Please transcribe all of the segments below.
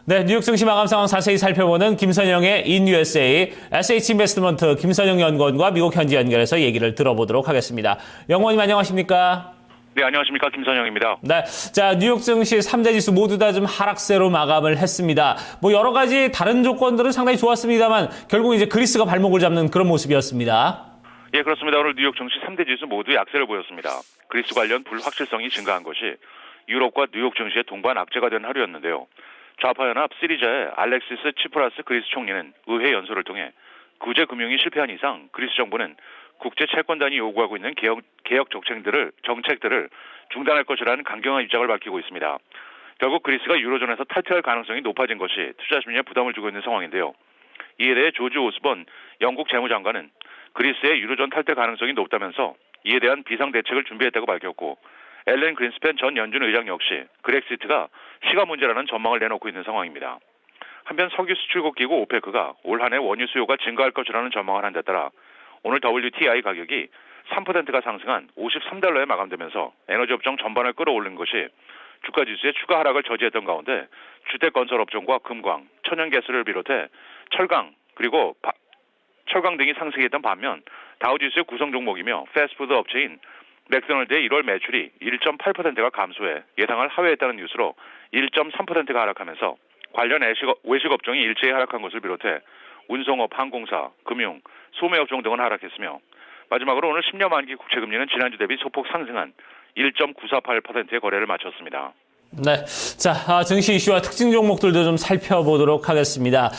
네, 뉴욕 증시 마감 상황 자세히 살펴보는 김선영의 인USA SH인베스트먼트 김선영 연구원과 미국 현지 연결해서 얘기를 들어보도록 하겠습니다. 연구원님 안녕하십니까? 네, 안녕하십니까. 김선영입니다. 네, 자 뉴욕 증시 3대 지수 모두 다 좀 하락세로 마감을 했습니다. 뭐 여러 가지 다른 조건들은 상당히 좋았습니다만 결국 이제 그리스가 발목을 잡는 그런 모습이었습니다. 예, 그렇습니다. 오늘 뉴욕 증시 3대 지수 모두 약세를 보였습니다. 그리스 관련 불확실성이 증가한 것이 유럽과 뉴욕 증시의 동반 악재가 된 하루였는데요. 좌파연합 시리자의 알렉시스 치프라스 그리스 총리는 의회 연설을 통해 구제 금융이 실패한 이상 그리스 정부는 국제 채권단이 요구하고 있는 개혁 정책들을 중단할 것이라는 강경한 입장을 밝히고 있습니다. 결국 그리스가 유로존에서 탈퇴할 가능성이 높아진 것이 투자 심리에 부담을 주고 있는 상황인데요. 이에 대해 조지 오스본 영국 재무장관은 그리스의 유로존 탈퇴 가능성이 높다면서 이에 대한 비상 대책을 준비했다고 밝혔고, 앨런 그린스팬 전 연준 의장 역시 그렉시트가 시간 문제라는 전망을 내놓고 있는 상황입니다. 한편 석유 수출국 기구 오페크가 올 한 해 원유 수요가 증가할 것이라는 전망을 한 데 따라 오늘 WTI 가격이 3%가 상승한 $53에 마감되면서 에너지 업종 전반을 끌어올린 것이 주가 지수의 추가 하락을 저지했던 가운데 주택 건설 업종과 금광, 천연가스를 비롯해 철강 그리고 철강 등이 상승했던 반면 다우지수의 구성 종목이며 패스트푸드 업체인 맥도날드의 1월 매출이 1.8%가 감소해 예상을 하회했다는 뉴스로 1.3%가 하락하면서 관련 외식 업종이 일제히 하락한 것을 비롯해 운송업, 항공사, 금융, 소매업종 등은 하락했으며 마지막으로 오늘 10년 만기 국채금리는 지난주 대비 소폭 상승한 1.948%의 거래를 마쳤습니다. 네, 자 증시 이슈와 특징 종목들도 좀 살펴보도록 하겠습니다.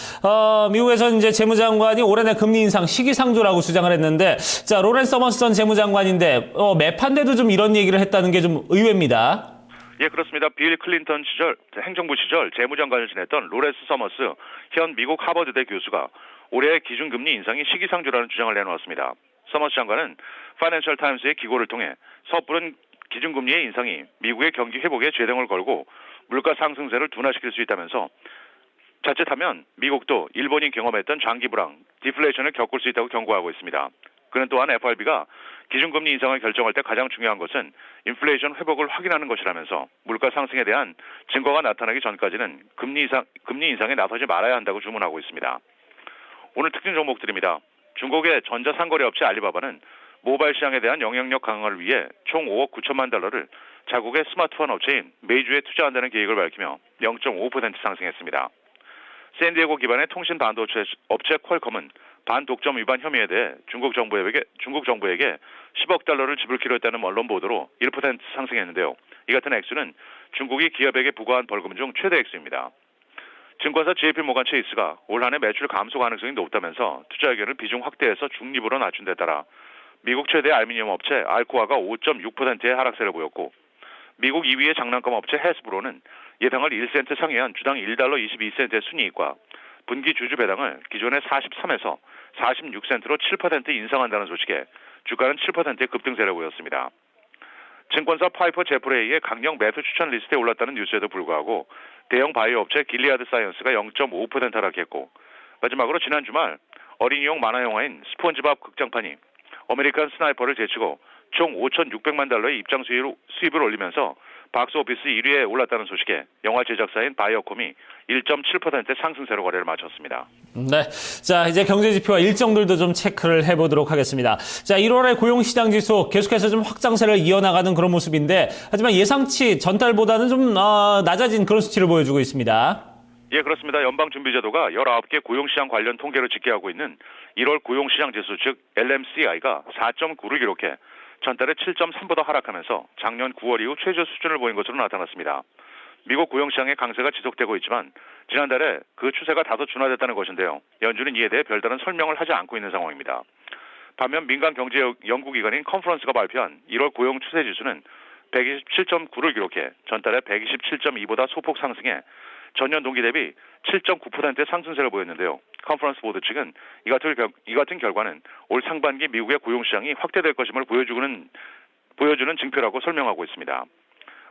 미국에서 이제 재무장관이 올해 내 금리 인상 시기상조라고 주장을 했는데, 자 로렌스 서머스 전 재무장관인데 매판대도 좀 이런 얘기를 했다는 게 좀 의외입니다. 예, 그렇습니다. 빌 클린턴 시절 행정부 시절 재무장관을 지냈던 로렌스 서머스 현 미국 하버드대 교수가 올해의 기준금리 인상이 시기상조라는 주장을 내놓았습니다. 서머스 장관은 파이낸셜 타임스의 기고를 통해 섣부른 기준금리의 인상이 미국의 경기 회복에 제동을 걸고 물가 상승세를 둔화시킬 수 있다면서 자칫하면 미국도 일본이 경험했던 장기 불황, 디플레이션을 겪을 수 있다고 경고하고 있습니다. 그는 또한 FRB가 기준금리 인상을 결정할 때 가장 중요한 것은 인플레이션 회복을 확인하는 것이라면서 물가 상승에 대한 증거가 나타나기 전까지는 금리 인상에 나서지 말아야 한다고 주문하고 있습니다. 오늘 특징 종목들입니다. 중국의 전자상거래 업체 알리바바는 모바일 시장에 대한 영향력 강화를 위해 총 5억 9천만 달러를 자국의 스마트폰 업체인 메이주에 투자한다는 계획을 밝히며 0.5% 상승했습니다. 샌디에고 기반의 통신 반도체 업체 퀄컴은 반독점 위반 혐의에 대해 중국 정부에게 10억 달러를 지불키로 했다는 언론 보도로 1% 상승했는데요. 이 같은 액수는 중국이 기업에게 부과한 벌금 중 최대 액수입니다. 증권사 JP모간 체이스가 올 한 해 매출 감소 가능성이 높다면서 투자 의견을 비중 확대해서 중립으로 낮춘 데 따라 미국 최대 알루미늄 업체 알코아가 5.6%의 하락세를 보였고, 미국 2위의 장난감 업체 해스브로는 예상을 1센트 상회한 주당 1달러 22센트의 순이익과 분기 주주 배당을 기존의 43에서 46센트로 7% 인상한다는 소식에 주가는 7%의 급등세를 보였습니다. 증권사 파이퍼 제프레이의 강력 매수 추천 리스트에 올랐다는 뉴스에도 불구하고 대형 바이오 업체 길리아드 사이언스가 0.5% 하락했고, 마지막으로 지난 주말 어린이용 만화영화인 스폰지밥 극장판이 아메리칸 스나이퍼를 제치고 총 5,600만 달러의 입장 수입을 올리면서 박스오피스 1위에 올랐다는 소식에 영화 제작사인 바이오콤이 1.7%의 상승세로 거래를 마쳤습니다. 네, 자 이제 경제 지표와 일정들도 좀 체크를 해보도록 하겠습니다. 자 1월의 고용시장 지수 계속해서 좀 확장세를 이어나가는 그런 모습인데, 하지만 예상치 전달보다는 좀 낮아진 그런 수치를 보여주고 있습니다. 예, 그렇습니다. 연방준비제도가 19개 고용시장 관련 통계를 집계하고 있는 1월 고용시장 지수 즉 LMCI가 4.9를 기록해 전달에 7.3보다 하락하면서 작년 9월 이후 최저 수준을 보인 것으로 나타났습니다. 미국 고용시장의 강세가 지속되고 있지만 지난달에 그 추세가 다소 준화됐다는 것인데요. 연준은 이에 대해 별다른 설명을 하지 않고 있는 상황입니다. 반면 민간 경제 연구기관인 컨퍼런스가 발표한 1월 고용 추세 지수는 127.9를 기록해 전달에 127.2보다 소폭 상승해 전년 동기 대비 7.9%의 상승세를 보였는데요. 컨퍼런스 보드 측은 이 같은 결과는 올 상반기 미국의 고용시장이 확대될 것임을 보여주는 증표라고 설명하고 있습니다.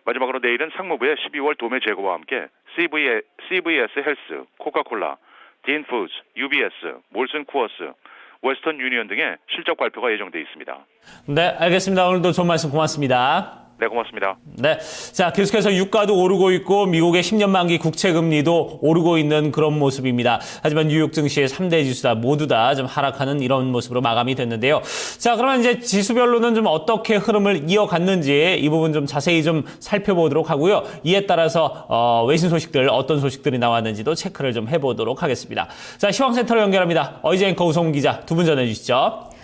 마지막으로 내일은 상무부의 12월 도매 재고와 함께 CVS 헬스, 코카콜라, 딘푸드, UBS, 몰슨 쿠어스, 웨스턴 유니언 등의 실적 발표가 예정돼 있습니다. 네, 알겠습니다. 오늘도 좋은 말씀 고맙습니다. 네, 고맙습니다. 네. 자, 계속해서 유가도 오르고 있고 미국의 10년 만기 국채 금리도 오르고 있는 그런 모습입니다. 하지만 뉴욕 증시의 3대 지수다 모두 다 좀 하락하는 이런 모습으로 마감이 됐는데요. 자, 그러면 이제 지수별로는 좀 어떻게 흐름을 이어갔는지 이 부분 좀 자세히 좀 살펴보도록 하고요. 이에 따라서 외신 소식들 어떤 소식들이 나왔는지도 체크를 좀 해보도록 하겠습니다. 자, 시황센터로 연결합니다. 어이제 앵커 우성훈 기자 두 분 전해주시죠.